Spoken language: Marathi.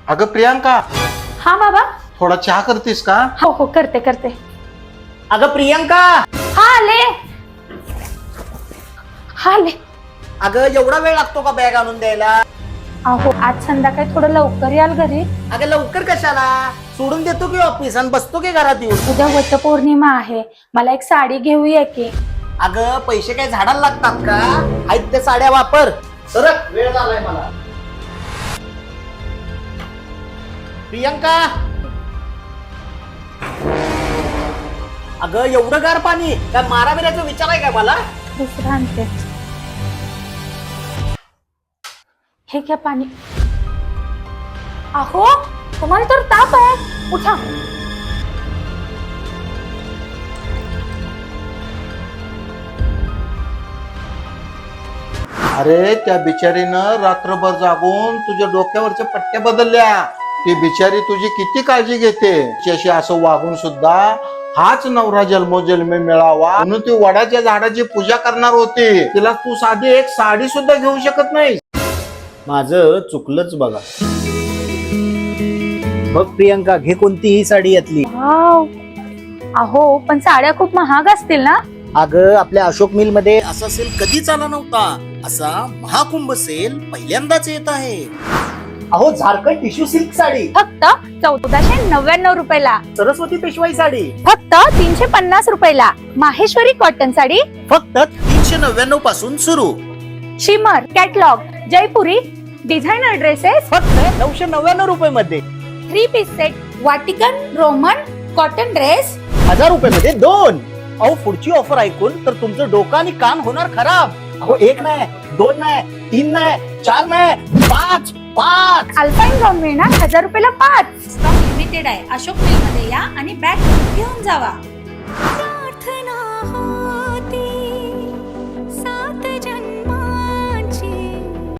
अगं प्रियांका, हा बाबा. थोडा चहा करतेस का? हो हो करते करते. अगं प्रियंका, हा आले. हा आले. अगं एवढा वेळ लागतो का बॅग आणून द्यायला? अहो आज संध्याकाळी थोडं लवकर याल घरी. अगं लवकर कशाला? सोडून देतो की ऑफिस आणि बसतो की घरात येऊन. उद्या वटपौर्णिमा आहे, मला एक साडी घेऊया की. अगं पैसे काय झाडाला लागतात का? आहेत त्या साड्या वापर. सरक, वेळ झालाय मला. प्रियंका, अगं एवढं गार पाणी काय माराबिराचा विचार आहे का मला? दुसरं आणते. हे घ्या पाणी. अहो तुम्हाला तर ताप आहे, उठा. अरे त्या बिचारीनं रात्रभर जागून तुझ्या डोक्यावरच्या पट्ट्या बदलल्या. ती बिचारी तुझी किती काळजी घेते. तिच्याशी असं वागून सुद्धा हाच नवरा जन्मोजन्मी मिळावा म्हणून ती वडाच्या झाडाची पूजा करणार होती. तिला तू साधी एक साडी सुद्धा घेऊ शकत नाही. माझं चुकलंच बघा. बघ प्रियंका, घे कोणतीही साडी यातली. वाव. अहो पण साड्या खूप महाग असतील ना? अगं आपल्या अशोक मिल मध्ये असा सेल कधीच आला नव्हता. असा महाकुंभ सेल पहिल्यांदाच येत आहे. अहो झारखंड टिश्यू सिल्क साडी फक्त 1499 रुपयाला. सरस्वती पेशवाई साडी फक्त 350 रुपयाला. माहेश्वरी कॉटन साडी फक्त 399 पासून सुरू. Shimmer catalogue Jaipuri designer dresses फक्त 999 रुपये मध्ये. 3 piece set Vatican Roman cotton dress 1000 रुपये मध्ये 2. अहो पुढची ऑफर ऐकून तर तुमचं डोकं आणि कान होणार खराब. अहो 1 नाही, 2 नाही, 3 नाही, 4 नाही, 5. अल्पाईन गाऊन मिळणार 1000 रुपयाला 5. स्टॉक लिमिटेड आहे. अशोक मिल मध्ये या आणि बॅग घेऊन जावा.